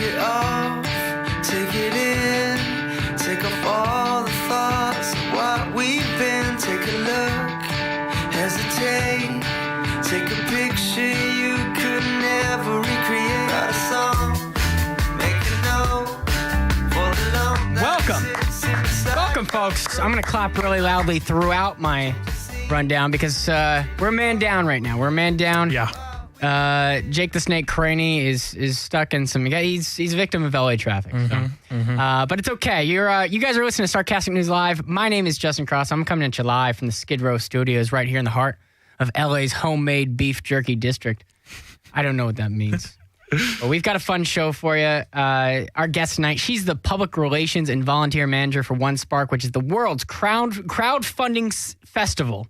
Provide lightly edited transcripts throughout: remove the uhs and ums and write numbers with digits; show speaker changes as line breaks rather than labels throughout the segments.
it off, take it in, take off all the thoughts of what we've been. Take a look, hesitate, take a picture you could never recreate. Got a song, make a note for the love that sits inside.
Welcome, folks. I'm going to clap really loudly throughout my rundown because we're a man down right now. We're a man down.
Yeah.
Jake the Snake Craney is stuck in some. He's a victim of LA traffic. But it's okay. You guys are listening to Sarcastic News Live. My name is Justin Cross. I'm coming at you live from the Skidrow studios right here in the heart of LA's homemade beef jerky district. I don't know what that means. But we've got a fun show for you. Our guest tonight, she's the public relations and volunteer manager for One Spark, which is the world's crowdfunding festival.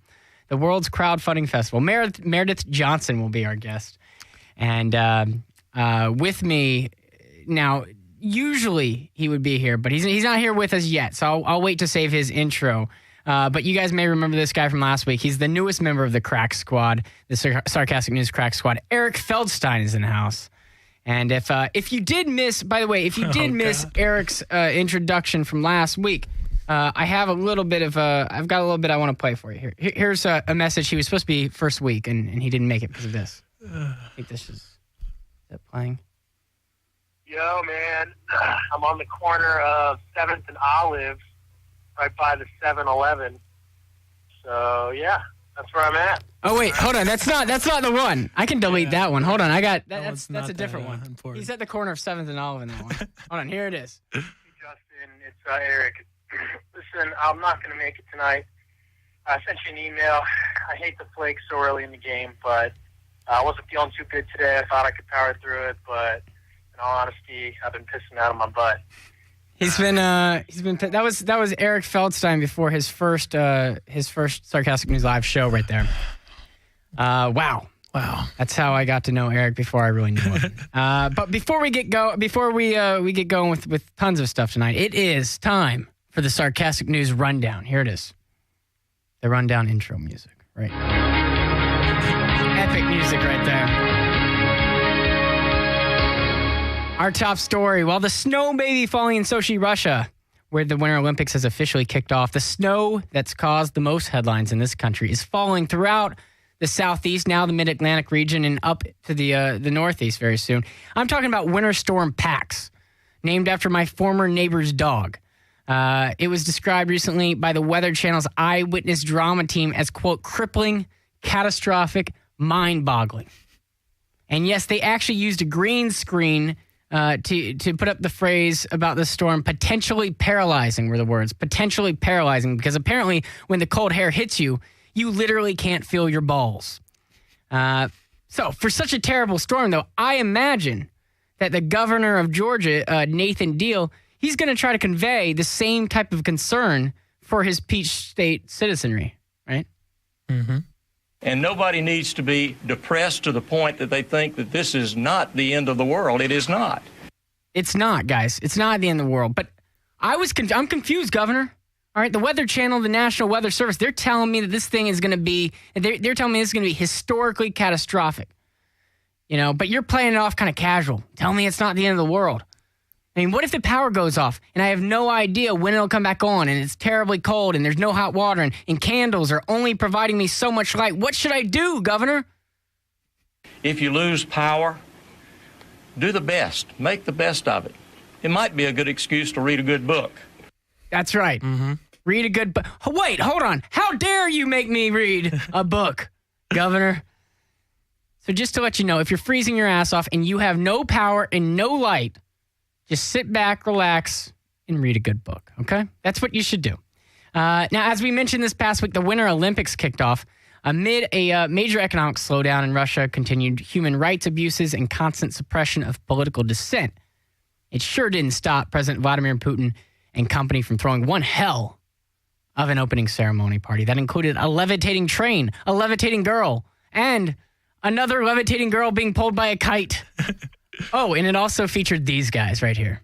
The world's crowdfunding festival. Meredith Johnson will be our guest. And with me now, usually he would be here, but he's not here with us yet. So I'll wait to save his intro. But you guys may remember this guy from last week. He's the newest member of the Crack Squad, the Sarcastic News Crack Squad. Eric Feldstein is in the house. And if you did miss, by the way, miss Eric's introduction from last week, I have a little bit of I've got a little bit I want to play for you here. Here's a message. He was supposed to be first week, and he didn't make it because of this. I think this is that playing.
Yo, man, I'm on the corner of 7th and Olive, right by the 7-Eleven. So yeah, that's where I'm at.
Oh wait, hold on. That's not the one. I can delete that one. Hold on. I got that's a different one.
Important.
He's at the corner of 7th and Olive in that one. Hold on. Here it is.
Hey, Justin, it's Eric. Listen, I'm not going to make it tonight. I sent you an email. I hate the flake so early in the game, but I wasn't feeling too good today. I thought I could power through it, but in all honesty, I've been pissing out of my butt.
That was Eric Feldstein before his first Sarcastic News Live show right there. Wow. That's how I got to know Eric before I really knew him. But before we get going with tons of stuff tonight, it is time for the Sarcastic News Rundown. Here it is. The rundown intro music, right? Epic music right there. Our top story, while the snow may be falling in Sochi, Russia, where the Winter Olympics has officially kicked off, the snow that's caused the most headlines in this country is falling throughout the southeast, now the mid-Atlantic region, and up to the northeast very soon. I'm talking about Winter Storm Pax, named after my former neighbor's dog. It was described recently by the Weather Channel's eyewitness drama team as, quote, crippling, catastrophic, mind-boggling. And yes, they actually used a green screen to put up the phrase about the storm, potentially paralyzing were the words, potentially paralyzing, because apparently when the cold air hits you, you literally can't feel your balls. So for such a terrible storm, though, I imagine that the governor of Georgia, Nathan Deal, he's going to try to convey the same type of concern for his Peach State citizenry, right?
Mm-hmm.
And nobody needs to be depressed to the point that they think that this is not the end of the world. It is not.
It's not, guys. It's not the end of the world. But I'm confused, Governor. All right, the Weather Channel, the National Weather Service, they're telling me that this thing is going to be, they're telling me this is going to be historically catastrophic. You know, but you're playing it off kind of casual. Tell me it's not the end of the world. I mean, what if the power goes off and I have no idea when it'll come back on and it's terribly cold and there's no hot water and candles are only providing me so much light? What should I do, Governor?
If you lose power, do the best. Make the best of it. It might be a good excuse to read a good book.
That's right. Mm-hmm. Read a good book. Wait, hold on. How dare you make me read a book, Governor? So just to let you know, if you're freezing your ass off and you have no power and no light, just sit back, relax, and read a good book, okay? That's what you should do. Now, as we mentioned this past week, the Winter Olympics kicked off amid a major economic slowdown in Russia, continued human rights abuses, and constant suppression of political dissent. It sure didn't stop President Vladimir Putin and company from throwing one hell of an opening ceremony party that included a levitating train, a levitating girl, and another levitating girl being pulled by a kite. Oh, and it also featured these guys right here.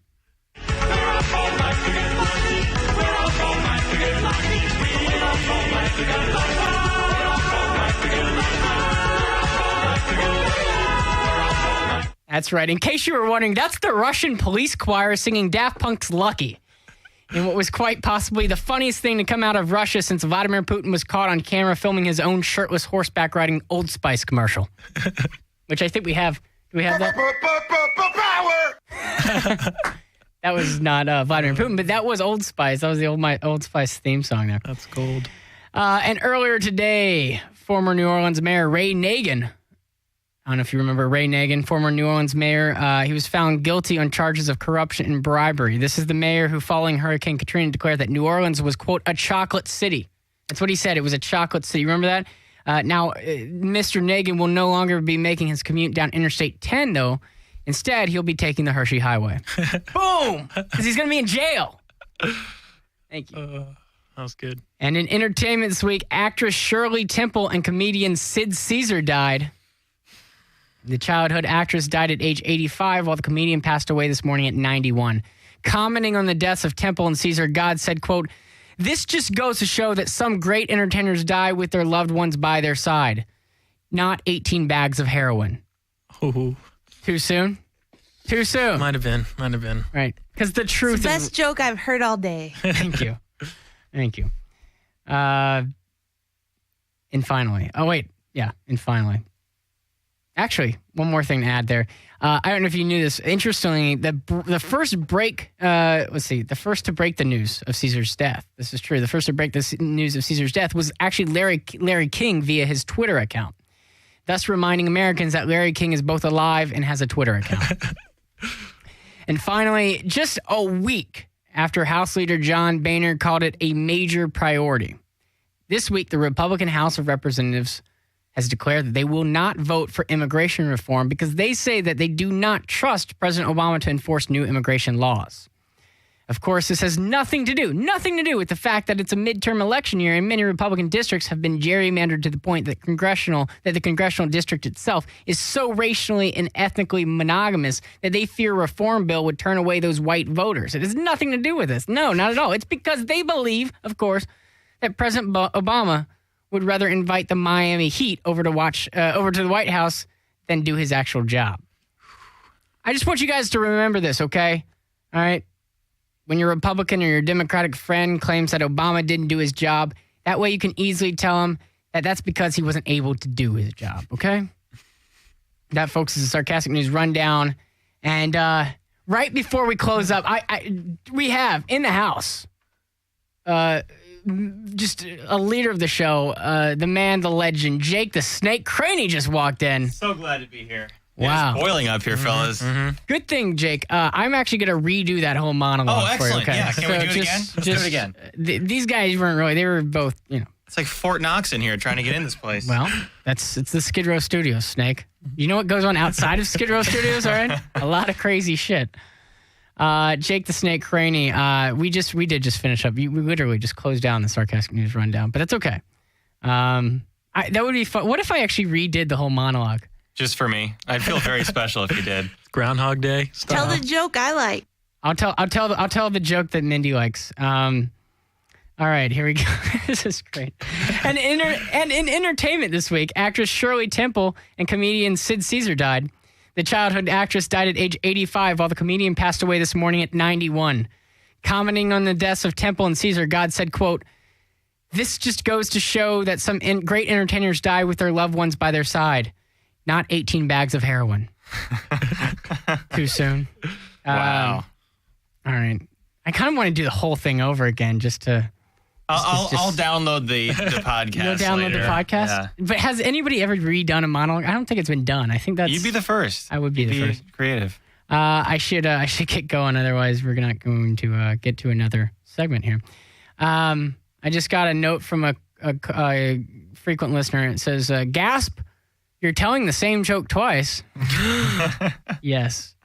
That's right. In case you were wondering, that's the Russian police choir singing Daft Punk's Lucky, in what was quite possibly the funniest thing to come out of Russia since Vladimir Putin was caught on camera filming his own shirtless horseback riding Old Spice commercial. Which I think we have. Do we have that? Power! That was not Vladimir Putin, but that was Old Spice. That was the Old Spice theme song there.
That's gold.
And earlier today, former New Orleans Mayor Ray Nagin, I don't know if you remember Ray Nagin, former New Orleans mayor, he was found guilty on charges of corruption and bribery. This is the mayor who, following Hurricane Katrina, declared that New Orleans was, quote, a chocolate city. That's what he said. It was a chocolate city. Remember that? Now, Mr. Nagin will no longer be making his commute down Interstate 10, though. Instead, he'll be taking the Hershey Highway. Boom! Because he's going to be in jail. Thank you.
That was good.
And in entertainment this week, actress Shirley Temple and comedian Sid Caesar died. The childhood actress died at age 85, while the comedian passed away this morning at 91. Commenting on the deaths of Temple and Caesar, God said, quote, "This just goes to show that some great entertainers die with their loved ones by their side, not 18 bags of heroin."
Ooh.
Too soon? Too soon.
Might have been.
Right. Because the truth
It's the best joke I've heard all day.
Thank you. Thank you. And finally. Oh, wait. Yeah. And finally. Actually, one more thing to add there. I don't know if you knew this. Interestingly, the first break, the first to break the news of Caesar's death. This is true. The first to break the news of Caesar's death was actually Larry King via his Twitter account, thus reminding Americans that Larry King is both alive and has a Twitter account. And finally, just a week after House Leader John Boehner called it a major priority, this week the Republican House of Representatives has declared that they will not vote for immigration reform because they say that they do not trust President Obama to enforce new immigration laws. Of course, this has nothing to do with the fact that it's a midterm election year and many Republican districts have been gerrymandered to the point that the congressional district itself is so racially and ethnically monogamous that they fear a reform bill would turn away those white voters. It has nothing to do with this. No, not at all. It's because they believe, of course, that President Obama would rather invite the Miami Heat over to the White House than do his actual job. I just want you guys to remember this, okay? All right? When your Republican or your Democratic friend claims that Obama didn't do his job, that way you can easily tell him that that's because he wasn't able to do his job, okay? That, folks, is a Sarcastic News Rundown. And right before we close up, we have in the house just a leader of the show, the man, the legend, Jake the Snake Craney just walked in.
So glad to be here.
Wow.
It's boiling up here, fellas.
Mm-hmm.
Good thing, Jake. I'm actually going to redo that whole monologue.
Oh, excellent.
For you, okay?
Yeah, can we do it again? Let's do it again.
These guys weren't really, they were both,
It's like Fort Knox in here trying to get in this place.
Well, it's the Skidrow Studios, Snake. You know what goes on outside of Skidrow Studios, all right? A lot of crazy shit. Jake the Snake Craney, we did just finish up. We literally just closed down the Sarcastic News Rundown, but that's okay. That would be fun. What if I actually redid the whole monologue?
Just for me. I'd feel very special if you did.
Groundhog Day.
Tell the joke I like.
I'll tell the joke that Mindy likes. All right, here we go. This is great. And in entertainment this week, actress Shirley Temple and comedian Sid Caesar died. The childhood actress died at age 85, while the comedian passed away this morning at 91. Commenting on the deaths of Temple and Caesar, God said, quote, "This just goes to show that some great entertainers die with their loved ones by their side, not 18 bags of heroin." Too soon.
Wow.
All right. I kind of want to do the whole thing over again just to...
I'll download the podcast.
You'll download
later.
the podcast?
Yeah.
But has anybody ever redone a monologue? I don't think it's been done. I think that's...
You'd be the first.
I would be the first.
Creative.
I should get going. Otherwise, we're not going to get to another segment here. I just got a note from a frequent listener. It says, "Gasp, you're telling the same joke twice." Yes.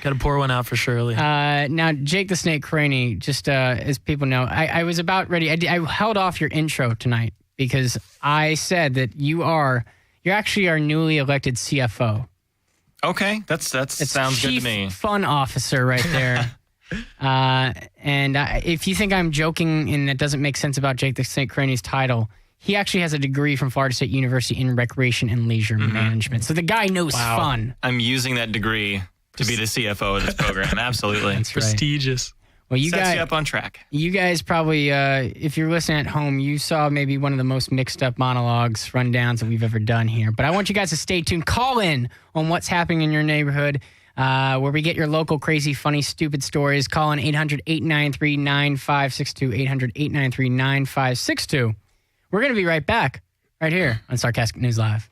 Got to pour one out for Shirley.
Now, Jake the Snake Craney, just as people know, I was about ready. I held off your intro tonight because I said that you're actually our newly elected CFO.
Okay, that sounds good to me.
Chief Fun Officer right there. And if you think I'm joking and that doesn't make sense about Jake the Snake Craney's title, he actually has a degree from Florida State University in recreation and leisure management. So the guy knows fun.
I'm using that degree to be the CFO of this program. Absolutely.
That's right.
Prestigious.
Well,
Sets you up on track.
You guys probably, if you're listening at home, you saw maybe one of the most mixed up monologues, rundowns that we've ever done here. But I want you guys to stay tuned. Call in on what's happening in your neighborhood, where we get your local crazy, funny, stupid stories. Call in 800-893-9562, 800-893-9562. We're going to be right back, right here on Sarcastic News Live.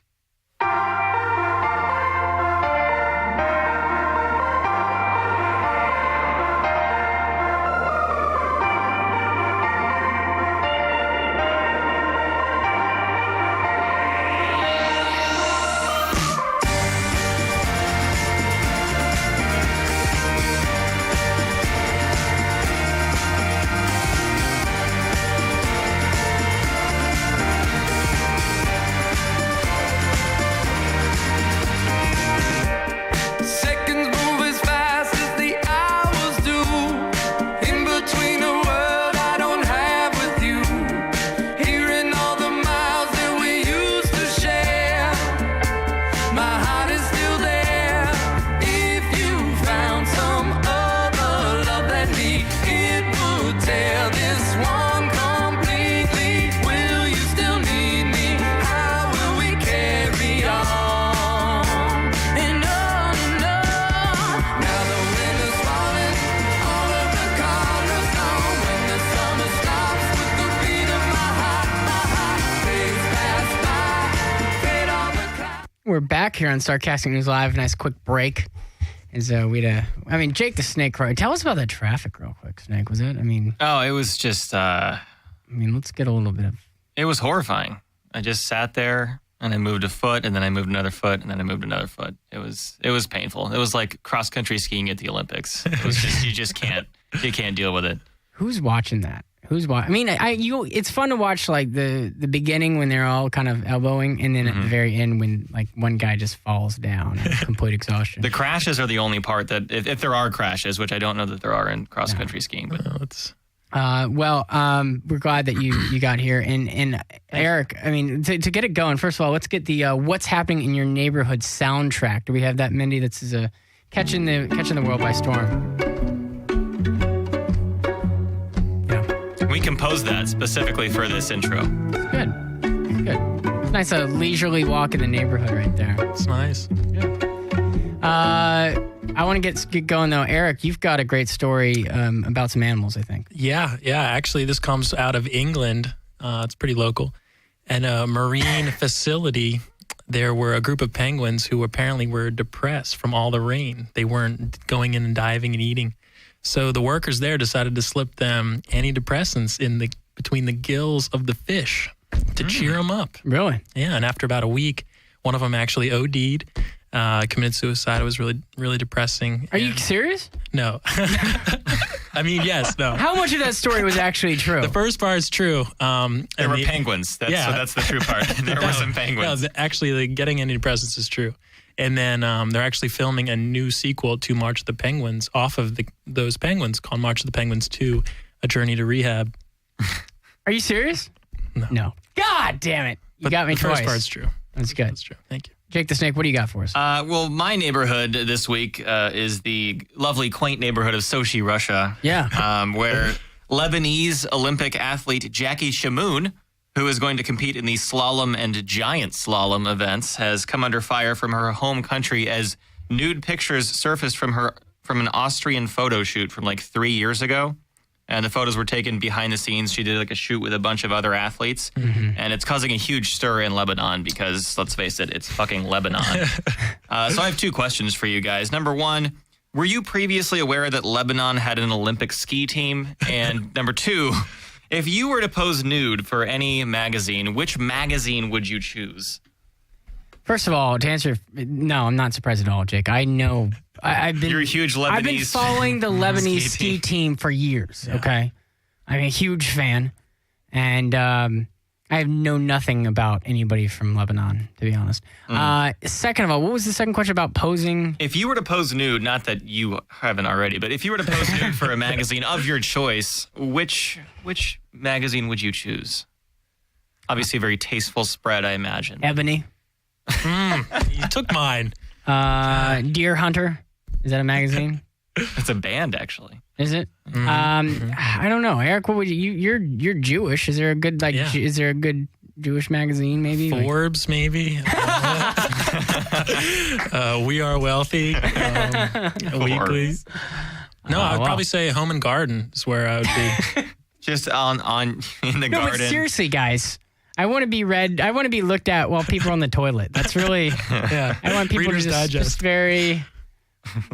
Seconds move as fast as the hours do. In between a world I don't have with you. Hearing all the miles that we used to share. My heart is still there. If you found some other love than me, it would tear this one completely. Will you still need me? How will we carry on? And on and on. Now the winter's falling, all of the colors gone. When the summer stops with the beat of my heart, days pass by, fade all the clouds.
We're back here on Sarcastic News Live. Nice quick break. As Jake the Snake Crow. Tell us about that traffic real quick, Snake. Was it?
Oh, it was just,
Let's get a little bit of.
it was horrifying. I just sat there and I moved a foot and then I moved another foot and then I moved another foot. It was painful. It was like cross country skiing at the Olympics. It was just, you can't deal with it.
Who's watching that? Who's watching? It's fun to watch like the beginning when they're all kind of elbowing, and then at the very end when like one guy just falls down in complete exhaustion.
The crashes are the only part that, if there are crashes, which I don't know that there are in cross country skiing, but
we're glad that you got here. And Eric, to get it going, first of all, let's get the what's happening in your neighborhood soundtrack. Do we have that, Mindy? That's catching the world by storm.
we composed that specifically for this intro.
Good. Nice leisurely walk in the neighborhood right there.
It's nice.
I want to get going though. Eric, you've got a great story about some animals, I think.
Yeah. Actually, this comes out of England. It's pretty local. And a marine facility, there were a group of penguins who apparently were depressed from all the rain. They weren't going in and diving and eating. So the workers there decided to slip them antidepressants between the gills of the fish to cheer them up.
Really?
Yeah. And after about a week, one of them actually OD'd. Committed suicide. It was really, really depressing.
Are you serious?
No. I mean, yes, no.
How much of that story was actually true?
The first part is true.
There were penguins. So that's the true part. There were some penguins.
No, actually, getting antidepressants is true. And then they're actually filming a new sequel to March of the Penguins off of those penguins called March of the Penguins 2, A Journey to Rehab.
Are you serious? No. God damn it. You got me
the
twice.
First part's true.
That's good.
That's true. Thank you.
Jake the Snake, what do you got for us?
Well, my neighborhood this week is the lovely, quaint neighborhood of Sochi, Russia.
Yeah.
Where Lebanese Olympic athlete Jackie Shamoun, who is going to compete in the slalom and giant slalom events, has come under fire from her home country as nude pictures surfaced from an Austrian photo shoot from like 3 years ago. And the photos were taken behind the scenes. She did like a shoot with a bunch of other athletes. Mm-hmm. And it's causing a huge stir in Lebanon because, let's face it, it's fucking Lebanon. So I have two questions for you guys. Number one, were you previously aware that Lebanon had an Olympic ski team? And number two, if you were to pose nude for any magazine, which magazine would you choose?
First of all, to answer, no, I'm not surprised at all, Jake. I know.
You're a huge Lebanese.
I've been following the Lebanese ski team for years, okay? I'm a huge fan, and I know nothing about anybody from Lebanon, to be honest. Second of all, what was the second question about posing?
If you were to pose nude, not that you haven't already, but if you were to pose nude for a magazine of your choice, which magazine would you choose? Obviously a very tasteful spread, I imagine.
Ebony.
You took mine.
Deer Hunter. Is that a magazine?
It's a band, actually.
Is it? I don't know, Eric. What would you're Jewish? Is there a good Is there a good Jewish magazine? Maybe
Forbes, maybe. We Are Wealthy. Weekly. No, I would probably say Home and Garden is where I would be.
Just on in the garden.
But seriously, guys. I want to be read. I want to be looked at while people are on the toilet. That's really.
Yeah.
I want people
Reader's
to just
Digest.
very.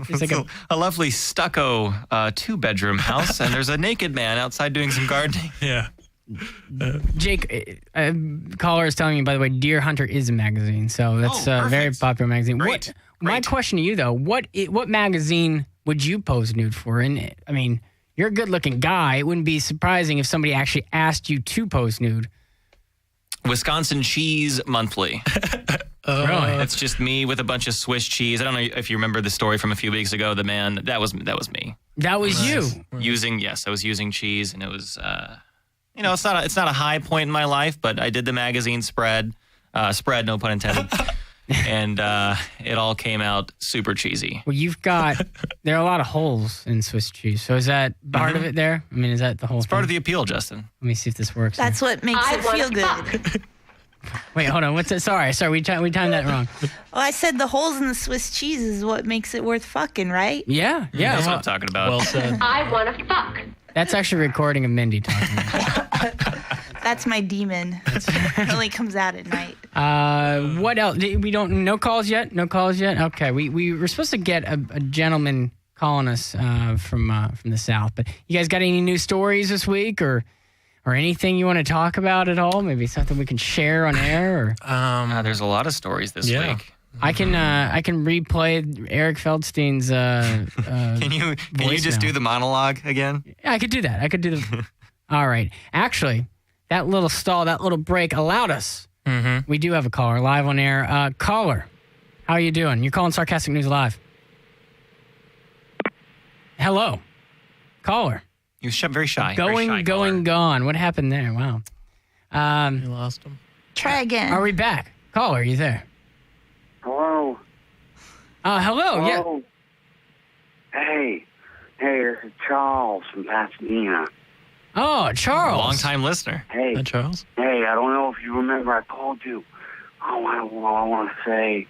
It's like
a lovely stucco 2-bedroom house, and there's a naked man outside doing some gardening.
Yeah.
Jake, caller is telling me, by the way, Deer Hunter is a magazine, so that's a very popular magazine.
Great.
My question to you though, what magazine would you pose nude for? And I mean, you're a good-looking guy. It wouldn't be surprising if somebody actually asked you to pose nude.
Wisconsin Cheese Monthly.
Really?
It's just me with a bunch of Swiss cheese. I don't know if you remember the story from a few weeks ago. The man that was me.
That was you.
I was using cheese, and it was it's not a high point in my life, but I did the magazine spread, no pun intended, and it all came out super cheesy.
Well, there are a lot of holes in Swiss cheese. So is that part of it there? I mean, is that the whole thing?
Part of the appeal, Justin.
Let me see if this works.
That's what makes it feel good.
Wait, hold on. What's it? Sorry. We timed that wrong.
Well, I said the holes in the Swiss cheese is what makes it worth fucking, right?
Yeah.
That's what I'm talking about.
Well said.
I want to fuck.
That's actually a recording of Mindy talking.
That's my demon. It only comes out at night.
What else? We don't. No calls yet. Okay. We were supposed to get a gentleman calling us from the South, but you guys got any new stories this week or anything you want to talk about at all? Maybe something we can share on air. Or
there's a lot of stories this week.
I can replay Eric Feldstein's.
Can you just do the monologue again?
Yeah, I could do that. All right. Actually, that little break allowed us. Mm-hmm. We do have a caller live on air. Caller, how are you doing? You're calling Sarcastic News Live. Hello, caller.
He was very shy.
Gone. What happened there? Wow.
You lost him.
Try again.
Are we back? Caller, are you there?
Hello.
Hello. Yeah.
Hey, this is Charles from Pasadena.
Oh, Charles.
Long-time listener.
Hey,
Charles.
Hey, I don't know if you remember I called you. I want to say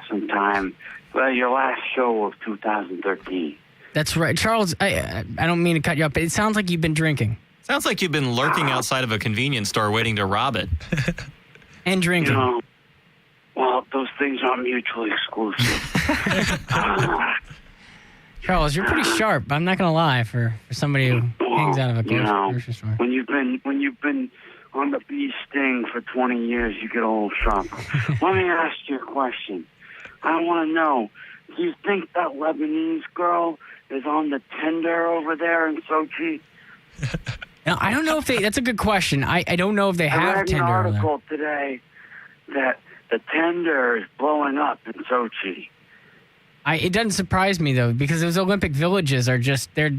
sometime. Well, your last show of 2013.
That's right. Charles, I don't mean to cut you up, but it sounds like you've been drinking.
Sounds like you've been lurking outside of a convenience store waiting to rob it.
And drinking.
Well, those things aren't mutually exclusive.
Charles, you're pretty sharp. I'm not going to lie for somebody who hangs out of a grocery store.
When you've been on the bee sting for 20 years, you get a little sharper. Let me ask you a question. I want to know, do you think that Lebanese girl is on the tender over there in Sochi?
Now, I don't know if that's a good question. I don't know if they have
I read
tender
an
over there.
article today that the tender is blowing up in Sochi.
It doesn't surprise me though, because those Olympic villages are just they're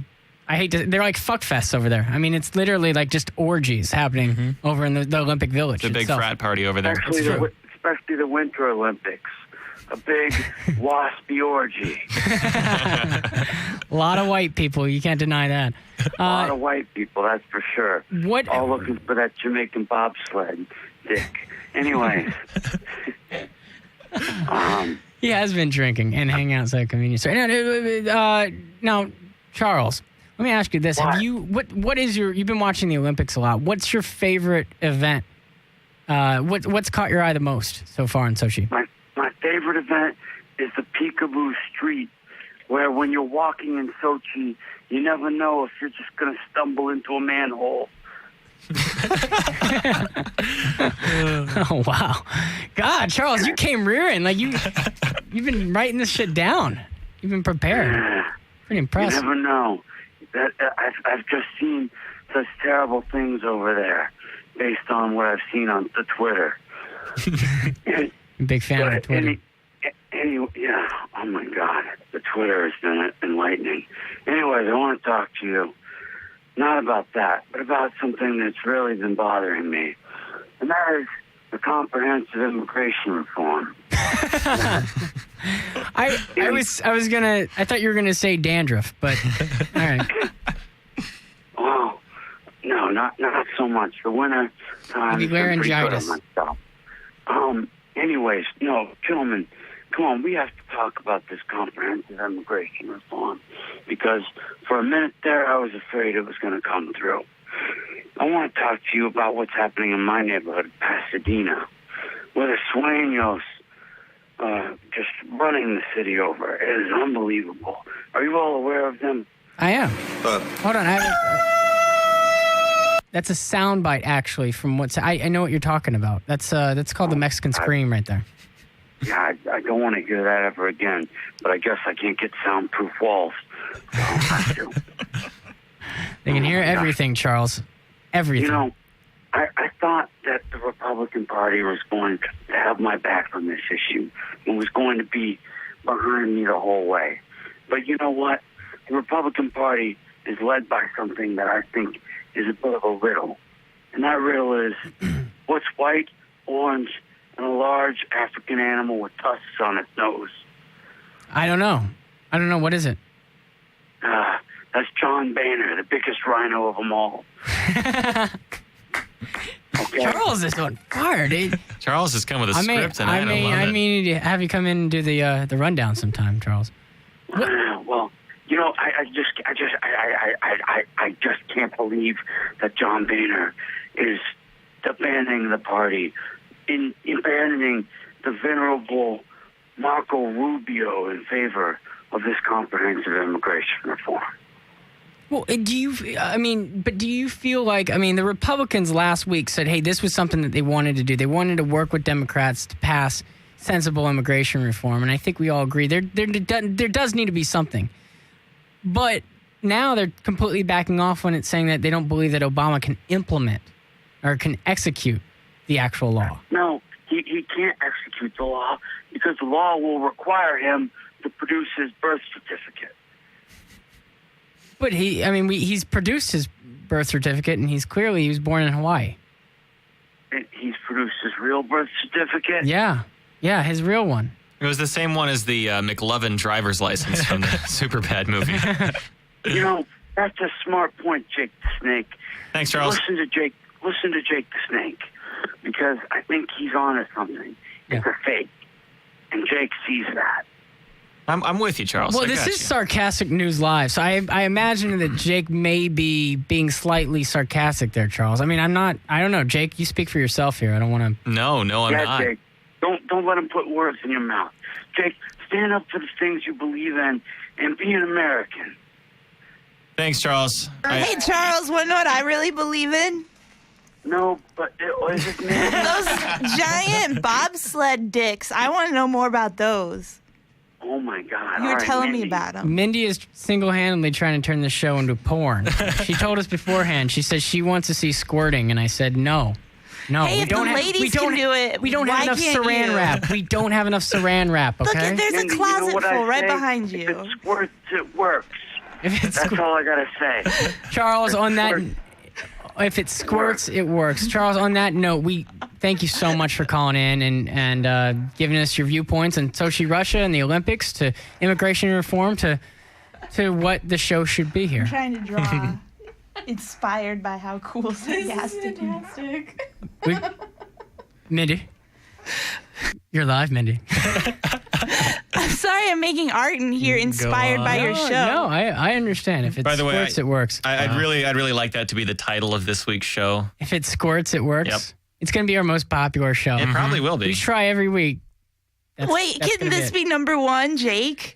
like fuck fests over there. I mean, it's literally like just orgies happening over in the Olympic Village.
It's a big frat party over there.
Especially the Winter Olympics. A big waspy orgy.
A lot of white people. You can't deny that.
A lot of white people, that's for sure. All looking for that Jamaican bobsled dick. Anyways.
He has been drinking and hanging outside convenience store. Now, Charles, let me ask you this: you've been watching the Olympics a lot? What's your favorite event? What's caught your eye the most so far in Sochi?
My favorite event is the Peekaboo Street, where when you're walking in Sochi, you never know if you're just going to stumble into a manhole.
Oh, wow. God, Charles, you came rearing. Like, you've been writing this shit down. You've been prepared. Pretty impressive.
You never know. I've just seen such terrible things over there based on what I've seen on the Twitter.
Big fan of Twitter.
Oh my God, the Twitter has been enlightening. Anyways, I want to talk to you, not about that, but about something that's really been bothering me. and that is the comprehensive immigration reform.
I thought you were gonna say dandruff, but all right.
Oh, no, not so much. The winter time is pretty good on myself. Anyways, no, gentlemen, come on, we have to talk about this comprehensive immigration reform because for a minute there, I was afraid it was going to come through. I want to talk to you about what's happening in my neighborhood, Pasadena, where the Sueños just running the city over. It is unbelievable. Are you all aware of them?
I am. Hold on. That's a soundbite, actually, from what's... I know what you're talking about. That's called the Mexican Scream right there.
Yeah, I don't want to hear that ever again, but I guess I can't get soundproof walls. So I'll have to.
They can hear everything, Charles. Everything.
You know, I thought that the Republican Party was going to have my back on this issue and was going to be behind me the whole way. But you know what? The Republican Party is led by something that I think is a bit of a riddle. And that riddle is what's white, orange, and a large African animal with tusks on its nose?
I don't know. What is it?
That's John Boehner, the biggest rhino of them all. Okay.
Charles is on fire, dude.
Charles has come with a script, and I love it.
I mean, have you come in and do the rundown sometime, Charles?
Well, you know, I just can't believe that John Boehner is abandoning the party, in abandoning the venerable Marco Rubio in favor of this comprehensive immigration reform.
Well, do you feel like, the Republicans last week said, hey, this was something that they wanted to do. They wanted to work with Democrats to pass sensible immigration reform. And I think we all agree there does need to be something. But now they're completely backing off when it's saying that they don't believe that Obama can implement or can execute the actual law.
No, he can't execute the law because the law will require him to produce his birth certificate.
But he's produced his birth certificate, and he was born in Hawaii.
He's produced his real birth certificate?
Yeah, his real one.
It was the same one as the McLovin driver's license from the Superbad movie.
You know, that's a smart point, Jake the Snake.
Thanks, Charles.
Listen to Jake the Snake, because I think he's on to something. It's a fake, and Jake sees that.
I'm with you, Charles.
Well, this is Sarcastic News Live, so I imagine that Jake may be being slightly sarcastic there, Charles. I don't know. Jake, you speak for yourself here. I don't want to...
No, I'm not.
Jake, don't let him put words in your mouth. Jake, stand up for the things you believe in and be an American.
Thanks, Charles.
Hey, Charles, want to know what I really believe in?
No, but is it me?
Those giant bobsled dicks. I want to know more about those.
Oh, my God.
You were telling me about them.
Mindy is single-handedly trying to turn the show into porn. She told us beforehand. She said she wants to see squirting, and I said no.
Hey, if the ladies can do it,
we don't have enough saran wrap. We don't have enough saran wrap, okay?
Look, there's a closet full right behind you.
If it squirts, it works. That's all I got to say.
Charles, on that... If it squirts, it works. Charles, on that note, we thank you so much for calling in and giving us your viewpoints on Sochi, Russia, and the Olympics, to immigration reform, to what the show should be here.
I'm trying to draw. Inspired by how cool sarcastic.
Mindy. You're live, Mindy.
I'm sorry I'm making art in here inspired by your show.
No, I understand. If it squirts, it works.
I'd really like that to be the title of this week's show.
If it squirts, it works.
Yep.
It's going to be our most popular show.
It probably will be.
We try every week.
Wait, can this be number one, Jake?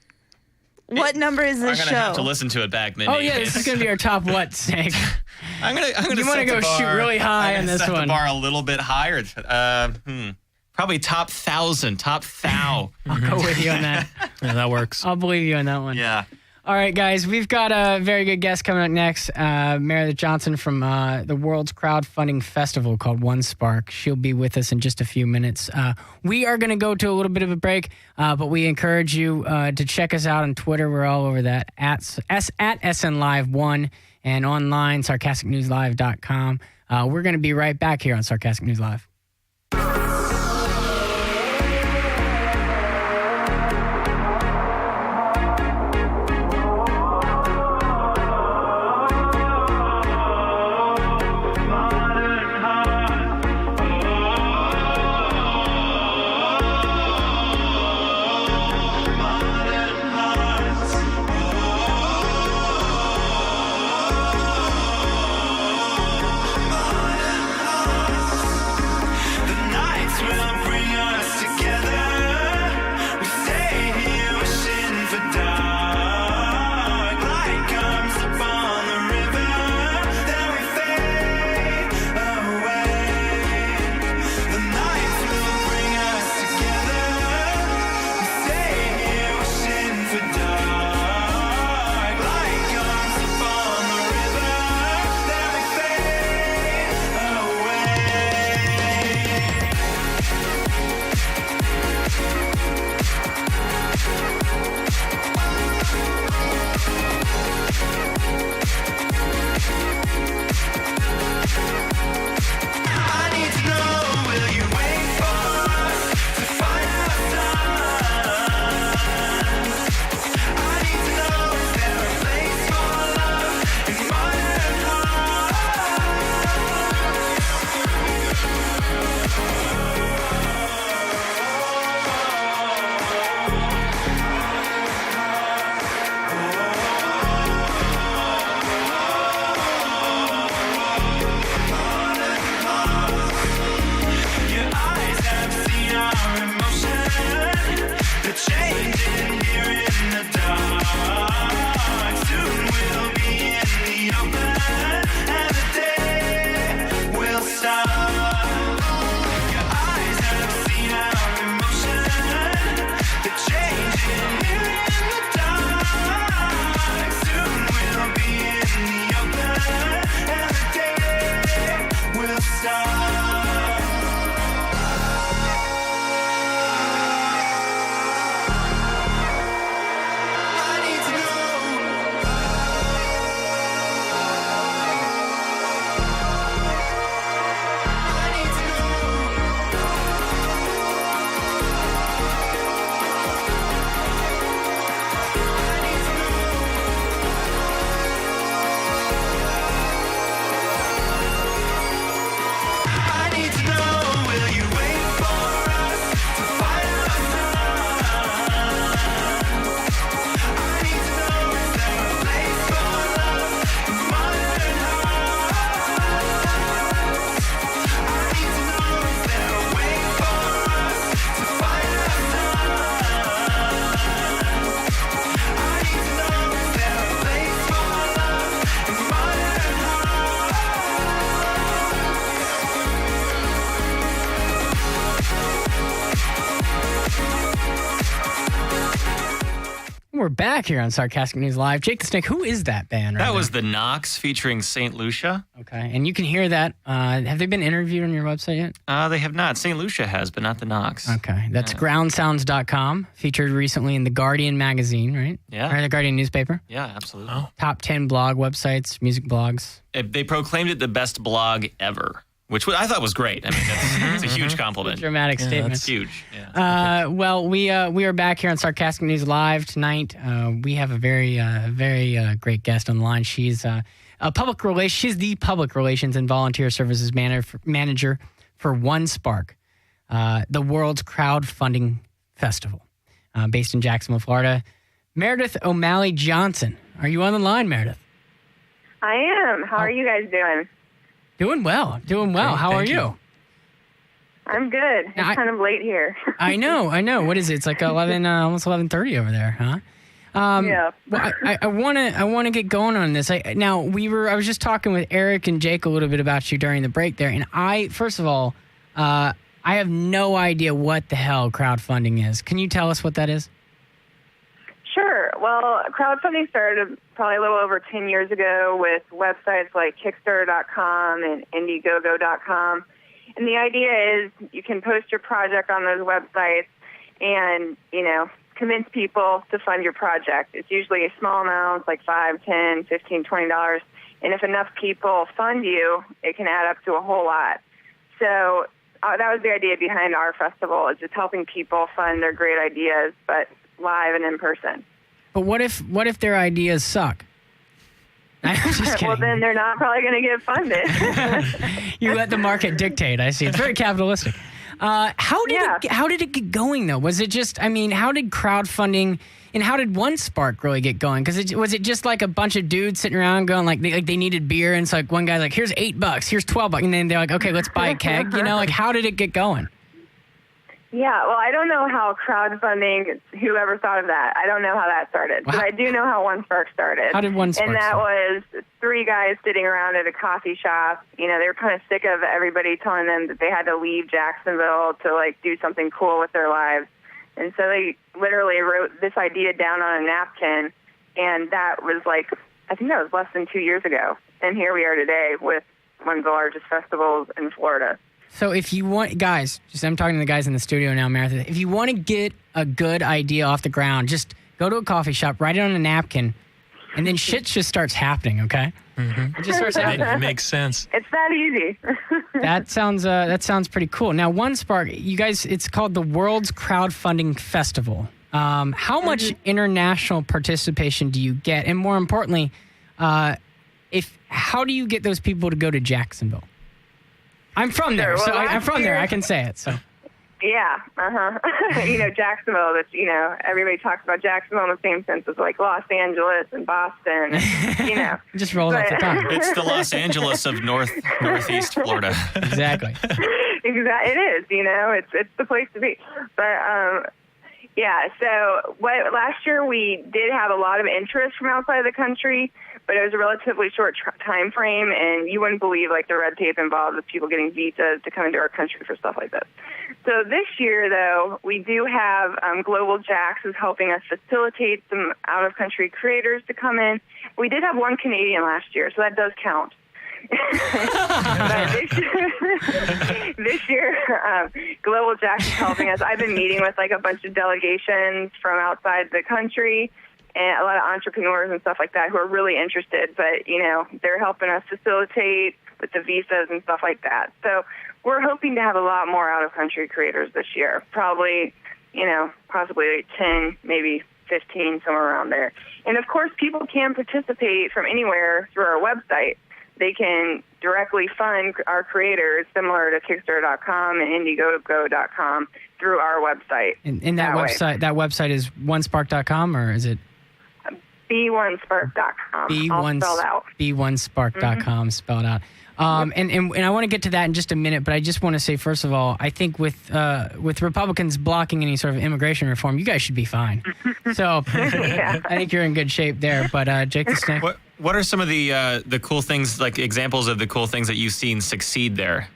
What number is this show?
I'm going to have to listen to it back, Mindy.
Oh, yeah, this is going to be our top what, Snake?
I'm going to
You want to go shoot really high on this one.
set the bar a little bit higher. Probably top 1,000, top thou.
I'll go with you on that.
Yeah, that works.
I'll believe you on that one.
Yeah.
All right, guys, we've got a very good guest coming up next. Meredith Johnson from the world's crowdfunding festival called One Spark. She'll be with us in just a few minutes. We are going to go to a little bit of a break, but we encourage you to check us out on Twitter. We're all over that, at SNLive1, and online, sarcasticnewslive.com. We're going to be right back here on Sarcastic News Live. we're back here on Sarcastic News Live. Jake the Snake, who is that band?
That was the Knox featuring St. Lucia.
Okay, and you can hear that. Have they been interviewed on your website yet?
They have not. St. Lucia has, but not the Knox.
Okay, that's groundsounds.com, featured recently in The Guardian magazine, right?
Yeah.
Or The Guardian newspaper.
Yeah, absolutely.
Top 10 blog websites, music blogs.
They proclaimed it the best blog ever, which I thought was great. I mean, it's a huge compliment.
Dramatic statement.
It's huge. Yeah.
Well, we are back here on Sarcastic News Live tonight. We have a very great guest on the line. She's she's the public relations and volunteer services manager for One Spark, the world's crowdfunding festival, based in Jacksonville, Florida. Meredith O'Malley Johnson, are you on the line, Meredith?
I am. How are you guys doing?
Doing well.
Okay,
How are
thank
you?
you.
I'm good. It's kind of late here.
I know. What is it? It's like 11, almost 11:30 over there, huh?
Yeah.
Well, I want to get going on this. I was just talking with Eric and Jake a little bit about you during the break there, and first of all, I have no idea what the hell crowdfunding is. Can you tell us what that is?
Sure. Well, crowdfunding started probably a little over 10 years ago with websites like Kickstarter.com and Indiegogo.com. And the idea is you can post your project on those websites and, convince people to fund your project. It's usually a small amount, like $5, $10, $15, $20. And if enough people fund you, it can add up to a whole lot. So that was the idea behind our festival, is just helping people fund their great ideas, but live and in person.
But what if their ideas suck? I'm just kidding.
Well, then they're not probably going to get funded.
You let the market dictate. I see. It's very capitalistic. How did it get going though? Was it just? I mean, how did crowdfunding and how did One Spark really get going? Because was it just like a bunch of dudes sitting around going like they needed beer and it's like one guy's like, here's $8, here's $12, and then they're like, okay, let's buy a keg. Like how did it get going?
Yeah, well, I don't know how crowdfunding, whoever thought of that, I don't know how that started. But I do know how One Spark started.
How did One Spark
And that
start?
was 3 guys sitting around at a coffee shop. They were kind of sick of everybody telling them that they had to leave Jacksonville to, do something cool with their lives. And so they literally wrote this idea down on a napkin, and that was I think that was less than 2 years ago. And here we are today with one of the largest festivals in Florida.
So if you want, guys, I'm talking to the guys in the studio now, Meredith. If you want to get a good idea off the ground, just go to a coffee shop, write it on a napkin, and then shit just starts happening, okay?
Mm-hmm.
It just starts happening.
It makes sense.
It's that easy.
That sounds pretty cool. Now, One Spark, you guys, it's called the World's Crowdfunding Festival. How much international participation do you get? And more importantly, how do you get those people to go to Jacksonville? I'm from there,
Well,
so I'm from there. I can say it. So.
Yeah, Jacksonville, that's, everybody talks about Jacksonville in the same sense as Los Angeles and Boston,
It just rolls off the tongue.
It's the Los Angeles of northeast Florida.
Exactly.
It is, it's the place to be. But, so last year we did have a lot of interest from outside of the country, but it was a relatively short time frame, and you wouldn't believe the red tape involved with people getting visas to come into our country for stuff like this. So this year, though, we do have Global Jacks is helping us facilitate some out-of-country creators to come in. We did have one Canadian last year, so that does count. But this year, Global Jacks is helping us. I've been meeting with a bunch of delegations from outside the country and a lot of entrepreneurs and stuff like that who are really interested. But, they're helping us facilitate with the visas and stuff like that. So we're hoping to have a lot more out-of-country creators this year. Probably, possibly 10, maybe 15, somewhere around there. And, of course, people can participate from anywhere through our website. They can directly fund our creators, similar to Kickstarter.com and Indiegogo.com, through our website.
And that website is onespark.com, or is it?
B1spark.com. All spelled out.
B1spark.com, spelled out. And I want to get to that in just a minute, but I just want to say, first of all, I think with Republicans blocking any sort of immigration reform, you guys should be fine. So I think you're in good shape there. But Jake the Snake.
What are some of the cool things, examples of the cool things that you've seen succeed there?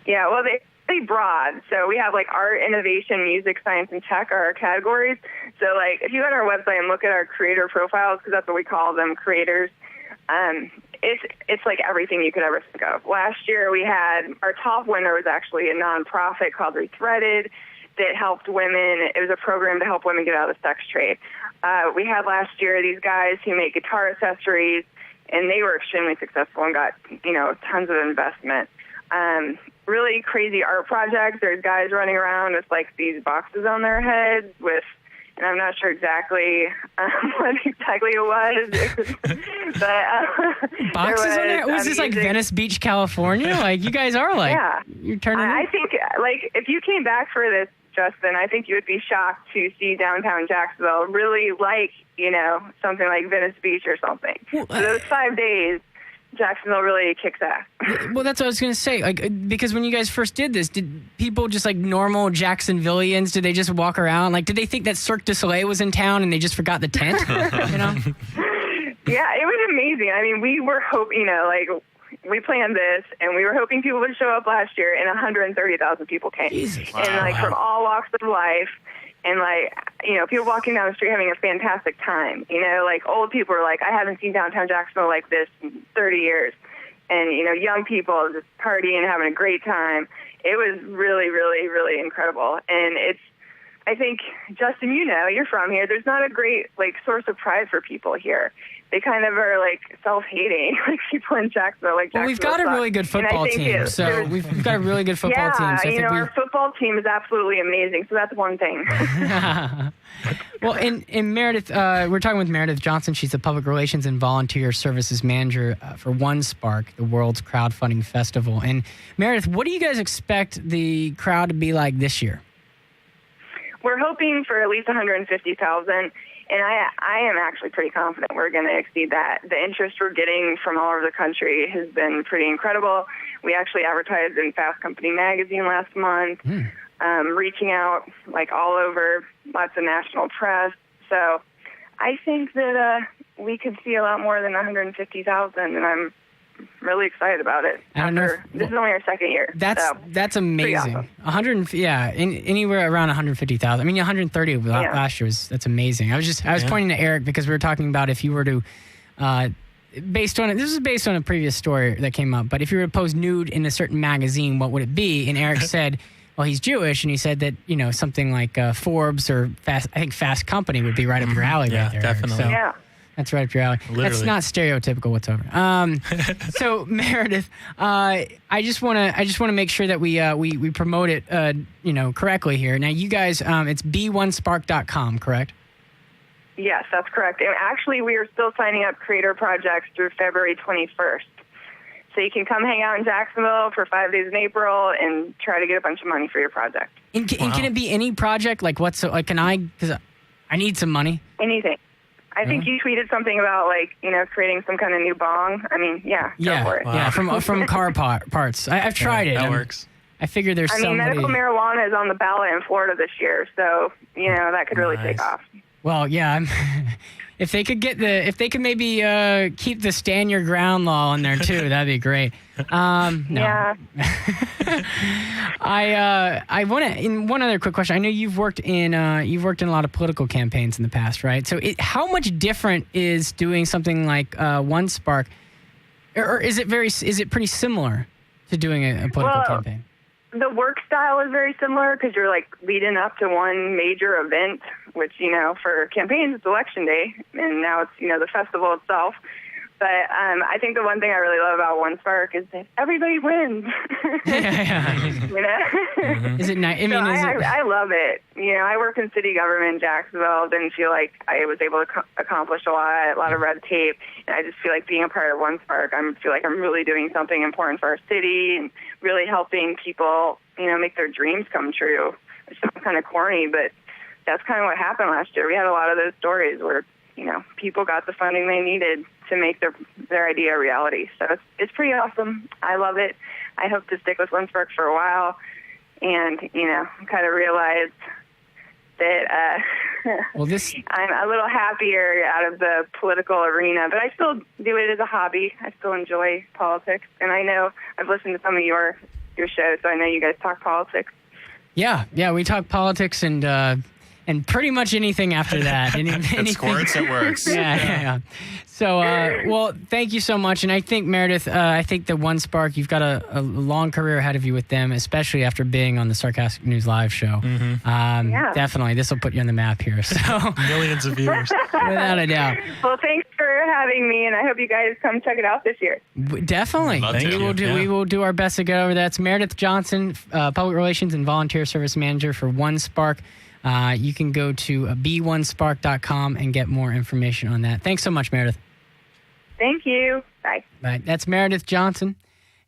Yeah, well, pretty broad. So we have like art, innovation, music, science, and tech are our categories. So like if you go on our website and look at our creator profiles, because that's what we call them, creators, it's like everything you could ever think of. Last year we had, our top winner was actually a nonprofit called Rethreaded that helped women. It was a program to help women get out of the sex trade. We had last year these guys who make guitar accessories, and they were extremely successful and got, tons of investment. Really crazy art projects. There's guys running around with like these boxes on their heads with, and I'm not sure exactly what exactly it was. But
boxes on there? Was this like Venice Beach, California? Like you guys are like,
yeah.
You're turning.
I think like if you came back for this, Justin, I think you would be shocked to see downtown Jacksonville really like, something like Venice Beach or something. Well, so those 5 days, Jacksonville really kicks ass.
Well, that's what I was going to say. Like, because when you guys first did this, did people just like normal Jacksonvillians, did they just walk around? Like, did they think that Cirque du Soleil was in town and they just forgot the tent?
Yeah, it was amazing. I mean, we were hoping, we planned this, and we were hoping people would show up last year, and 130,000 people came.
Jesus.
And, from all walks of life, and, people walking down the street having a fantastic time. Old people are like, I haven't seen downtown Jacksonville like this in 30 years. And, young people just partying and having a great time. It was really, really, really incredible. And I think, Justin, you're from here. There's not a great, source of pride for people here. They kind of are, self-hating, people in Jacksonville.
Well, we've got a really good football team. So we've got a really good football team. So
our football team is absolutely amazing. So that's one thing.
Well, in Meredith, we're talking with Meredith Johnson. She's the Public Relations and Volunteer Services Manager for One Spark, the world's crowdfunding festival. And Meredith, what do you guys expect the crowd to be like this year?
We're hoping for at least 150,000. And I am actually pretty confident we're going to exceed that. The interest we're getting from all over the country has been pretty incredible. We actually advertised in Fast Company magazine last month, reaching out all over, lots of national press. So I think that we could see a lot more than 150,000, and I'm really excited about it. This is only our second year.
That's amazing.
Awesome.
Anywhere around 150,000. I mean, 130 last year that's amazing. I was pointing to Eric because we were talking about if you were to, this is based on a previous story that came up. But if you were to pose nude in a certain magazine, what would it be? And Eric said, well, he's Jewish, and he said that something like Forbes or Fast Company would be right up your alley.
Yeah,
right there.
definitely.
So,
yeah.
That's right up your alley.
Literally.
That's not stereotypical whatsoever. So Meredith, I just want to make sure that we promote it, correctly here. Now, you guys, it's b1spark.com, correct?
Yes, that's correct. And actually, we are still signing up creator projects through February 21st. So you can come hang out in Jacksonville for 5 days in April and try to get a bunch of money for your project.
And can it be any project? Because I need some money.
Anything. I think you tweeted something about creating some kind of new bong. I mean, go for it.
Wow. Yeah, from car parts. I've tried it.
That works.
I figure there's somebody.
Medical marijuana is on the ballot in Florida this year, so that could really take off.
Well, yeah. If they could maybe keep the stand your ground law in there too, that'd be great. No.
Yeah.
I want to. In one other quick question, I know you've worked in a lot of political campaigns in the past, right? So, how much different is doing something like One Spark, or is it pretty similar to doing a political campaign?
The work style is very similar because you're leading up to one major event, which for campaigns it's election day, and now it's the festival itself. But I think the one thing I really love about One Spark is that everybody wins.
Is it nice?
I love it. I work in city government in Jacksonville. Didn't feel like I was able to accomplish a lot of red tape. And I just feel like being a part of One Spark, I feel like I'm really doing something important for our city and really helping people, make their dreams come true. It sounds kind of corny, but that's kind of what happened last year. We had a lot of those stories where, people got the funding they needed to make their idea a reality. So it's pretty awesome. I love it. I hope to stick with One Spark for a while and, kind of realize that I'm a little happier out of the political arena, but I still do it as a hobby. I still enjoy politics. And I know I've listened to some of your your show, so I know you guys talk politics.
Yeah, we talk politics and pretty much anything after that.
It squirts, it works.
Yeah. So, well, thank you so much. And I think, Meredith, I think the One Spark, you've got a long career ahead of you with them, especially after being on the Sarcastic News Live show.
Yeah.
Definitely. This will put you on the map here. So
Millions of viewers.
without a doubt.
Well, thanks for having me, and I hope you guys come check it out this year.
Definitely.
Love to.
We will do our best to get over that. It's Meredith Johnson, Public Relations and Volunteer Service Manager for One Spark. You can go to b1spark.com and get more information on that. Thanks so much, Meredith.
Thank you. Bye.
Right, that's Meredith Johnson.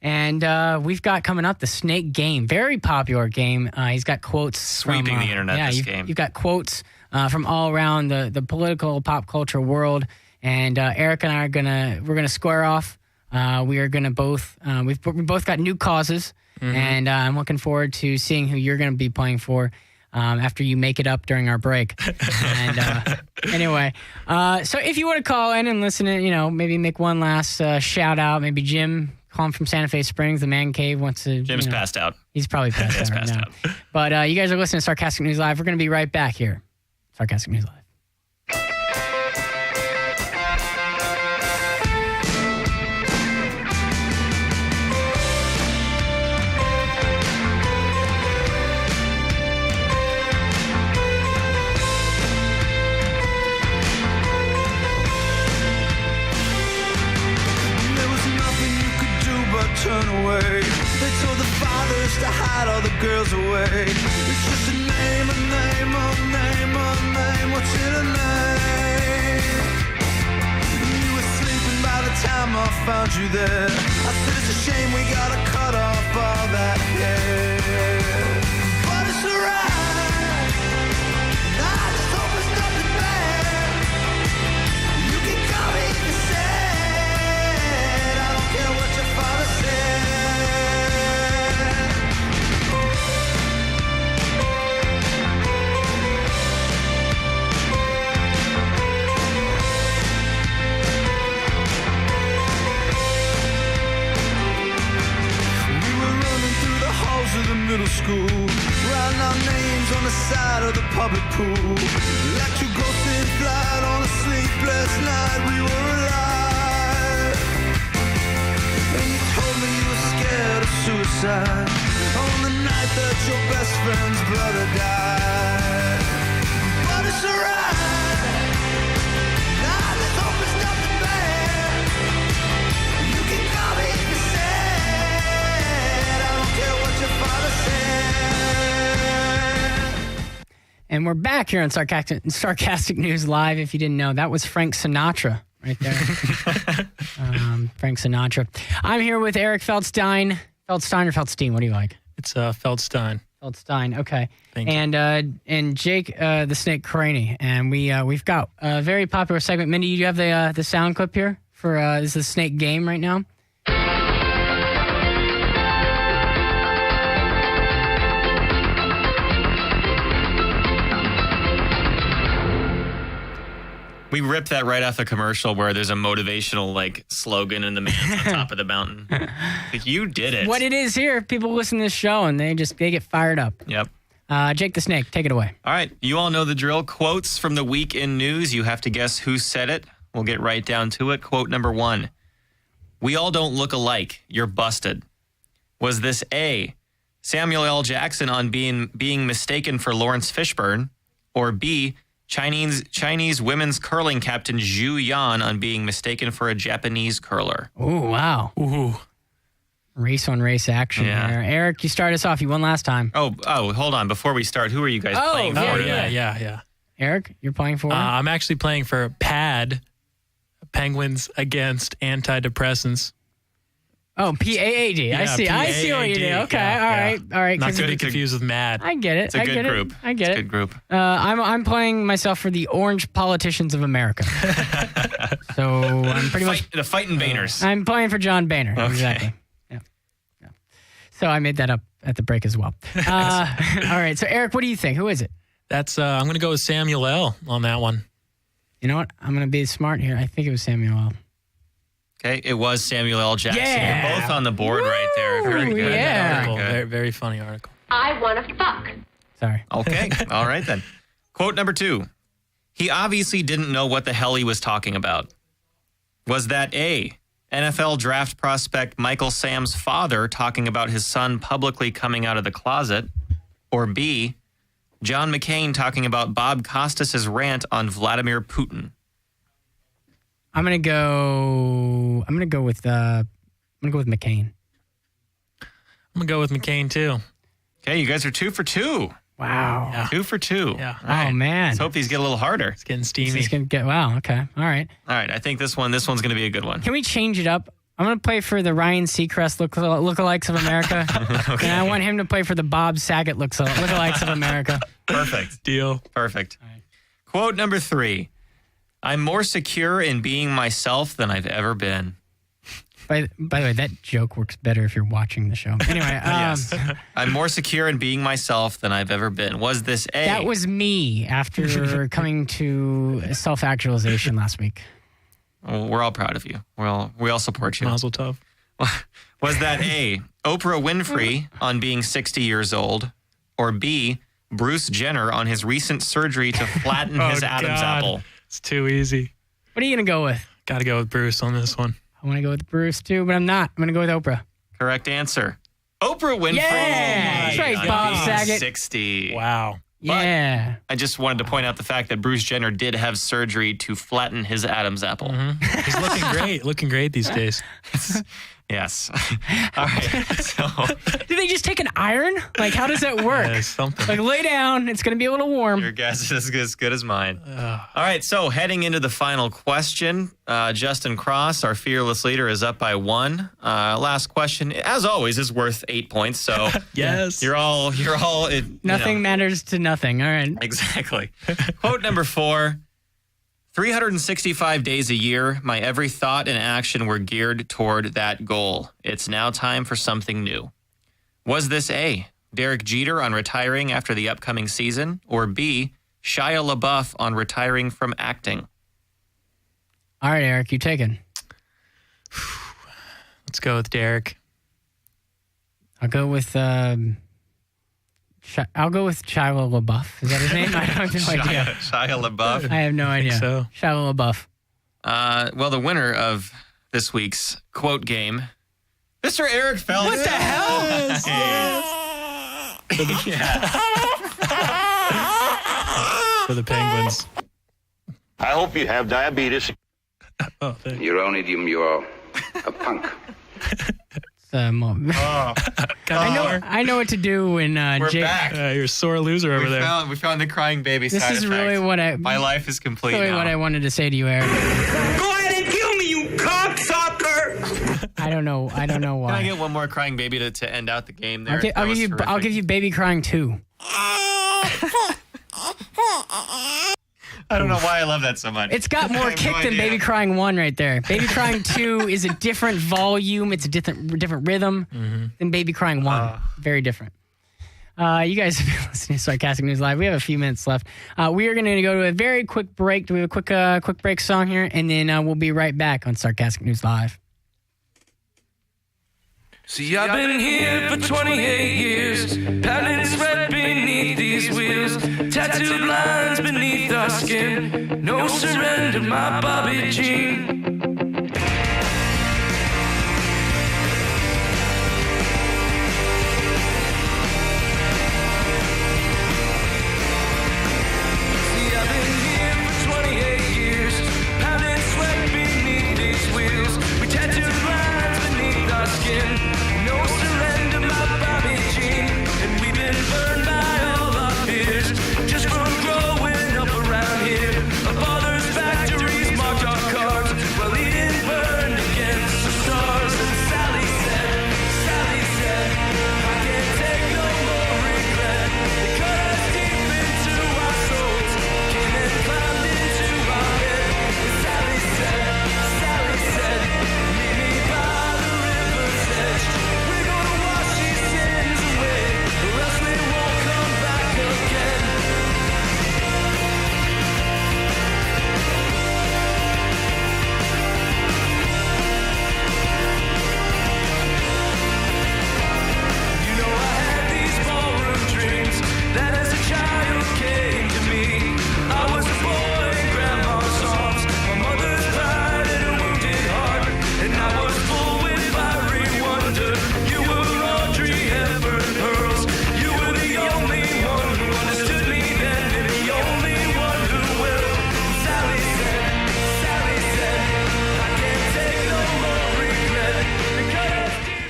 And we've got coming up the Snake Game. Very popular game. He's got quotes.
Sweeping
from,
the internet this game.
You've got quotes from all around the political pop culture world. And Eric and I we're gonna square off. We are gonna both we both got new causes, and I'm looking forward to seeing who you're gonna be playing for after you make it up during our break. And anyway, so if you want to call in and listen to, maybe make one last shout out, maybe Jim calling from Santa Fe Springs, the Man Cave wants to.
Jim's passed out.
He's probably passed out right now. But you guys are listening to Sarcastic News Live. We're going to be right back here. Sarcastic News Live.
Turn away. They told the fathers to hide all the girls away. It's just a name, a name, a name, a name. What's in a name? You were sleeping by the time I found you there. I said it's a shame we gotta cut off all that hair. But it's alright. I just hope it's nothing bad. You can call me if you said. I don't care what your father said. Of the middle school, writing our names on the side of the public pool. Like two ghosts in flight on a sleepless night, we were alive. And you told me you were scared of suicide on the night that your best friend's brother died. But it's alright. I just hope it's nothing bad. You can call me if you said. I don't care what your father said.
And we're back here on Sarcastic News Live. If you didn't know, that was Frank Sinatra right there. Frank Sinatra. I'm here with Eric Feldstein. Feldstein or Feldstein? What do you like?
It's Feldstein.
Feldstein. Okay.
Thank you.
And Jake the Snake Craney. And we've got a very popular segment. Mindy, you have the sound clip here for this is the Snake Game right now.
We ripped that right off the commercial where there's a motivational slogan and the man's on top of the mountain. You did it.
What it is here, people listen to this show and they get fired up.
Yep.
Jake the Snake, take it away.
All right. You all know the drill. Quotes from the week in news. You have to guess who said it. We'll get right down to it. Quote number 1. We all don't look alike. You're busted. Was this A, Samuel L. Jackson on being mistaken for Lawrence Fishburne, or B, Chinese women's curling captain Zhu Yan on being mistaken for a Japanese curler?
Oh, wow.
Ooh.
Race on race action there. Eric, you start us off. You won last time.
Oh, hold on. Before we start, who are you guys playing for?
Oh,
today?
yeah.
Eric, you're playing for?
I'm actually playing for PAD, Penguins Against Antidepressants.
Oh, PAAD.
Yeah,
I see what you do. Okay,
yeah,
all right.
Not to be confused with MAD.
I get it.
It's a good group.
I get it.
It's a good group.
I'm playing myself for the Orange Politicians of America. So I'm pretty much
the Fighting Boehners.
I'm playing for John Boehner.
Okay.
Exactly. Yeah. So I made that up at the break as well. All right. So Eric, what do you think? Who is it?
That's I'm going to go with Samuel L. on that one.
You know what? I'm going to be smart here. I think it was Samuel L.
Okay, it was Samuel L. Jackson.
Yeah.
You're both on the board right there. very good.
yeah.
Article.
Very good.
Very, very funny article.
I want to fuck.
Sorry.
Okay. All right, then. Quote number 2. He obviously didn't know what the hell he was talking about. Was that A, NFL draft prospect Michael Sam's father talking about his son publicly coming out of the closet? Or B, John McCain talking about Bob Costas' rant on Vladimir Putin?
I'm gonna go with McCain.
I'm going to go with McCain, too.
Okay, you guys are 2 for 2.
Wow.
Yeah.
2 for 2.
Yeah.
All right.
Oh man.
Let's hope these get a little harder.
It's getting steamy.
He's gonna get wow. Okay. All right.
All right, I think this one's going to be a good one.
Can we change it up? I'm gonna play for the Ryan Seacrest lookalikes of America, and I want him to play for the Bob Saget lookalikes of America.
Perfect.
Deal.
Perfect. Quote number 3. I'm more secure in being myself than I've ever been.
By the way, that joke works better if you're watching the show. Anyway,
Yes. I'm more secure in being myself than I've ever been. Was this A?
that was me after coming to self-actualization last week.
Well, we're all proud of you. We all support you.
Mazel tov.
Was that A, Oprah Winfrey on being 60 years old? Or B, Bruce Jenner on his recent surgery to flatten his Adam's
God.
apple?
It's too easy.
What are you gonna go with?
Got to go with Bruce on this one.
I want to go with Bruce too, but I'm not. I'm gonna go with Oprah.
Correct answer. Oprah Winfrey.
Yeah, that's right,
on
Bob
being
Saget.
60.
Wow.
Yeah.
I just wanted to point out the fact that Bruce Jenner did have surgery to flatten his Adam's apple.
He's looking great. Looking great these days.
Yes. All right. So,
Do they just take an iron? Like, how does that work?
Yeah, something.
Like, lay down. It's gonna be a little warm.
your guess is as good as mine. All right. So, heading into the final question, Justin Cross, our fearless leader, is up by 1. Last question, as always, is worth 8 points. So,
Yes.
you're all.
Nothing matters to nothing. All right.
Exactly. Quote number 4. 365 days a year, my every thought and action were geared toward that goal. It's now time for something new. Was this A, Derek Jeter on retiring after the upcoming season, or B, Shia LaBeouf on retiring from acting?
All right, Eric, you taken.
Let's go with Derek.
I'll go with Shia LaBeouf. Is that his name? I have no idea.
Shia LaBeouf.
I have no idea.
so.
Shia LaBeouf.
Well, the winner of this week's quote game, Mr. Eric Phelps.
What the hell?
For the Penguins.
I hope you have diabetes.
Oh, thanks.
You're only you're a punk.
I know what to do when
We're
Jake.
back.
You're a sore loser over there.
We found the crying baby
This
side
is
effect.
really what
My life is complete
really
now.
what I wanted to say to you, Eric.
Go ahead and kill me, you cocksucker!
I don't know why.
Can I get one more crying baby to end out the game there?
I'll give you baby crying too.
I don't know why I love that so much.
It's got more
I have
kick
no
than
idea.
Baby Crying 1 right there. Baby Crying 2 is a different volume. It's a different rhythm than Baby Crying 1. Very different. You guys have been listening to Sarcastic News Live. We have a few minutes left. We are going to go to a very quick break. Do we have a quick break song here? And then we'll be right back on Sarcastic News Live.
See, I've been here for 28 years, pounding sweat beneath these wheels, tattooed lines beneath our skin, no surrender, my Bobby Jean. See, I've been here for 28 years, pounding sweat beneath these wheels, we tattooed lines beneath our skin. No surrender, my Bobby Jean. And we've been burned by all our fears, just from growing up around here. Our father's factories marked our cards.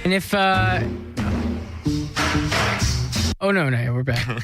And if oh no, we're back.